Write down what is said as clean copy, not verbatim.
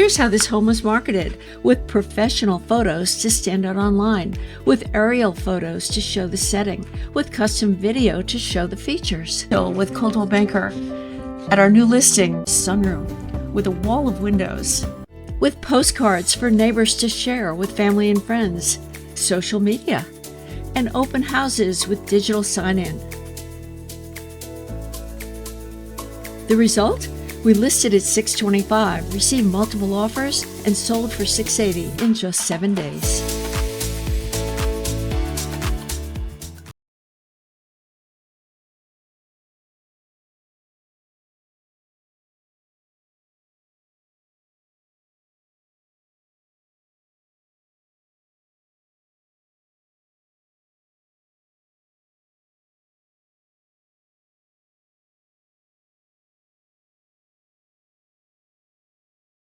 Here's how this home was marketed, with professional photos to stand out online, with aerial photos to show the setting, with custom video to show the features. With Coldwell Banker at our new listing, sunroom with a wall of windows, with postcards for neighbors to share with family and friends, social media, and open houses with digital sign-in. The result? We listed at $625, received multiple offers, and sold for $680 in just 7 days.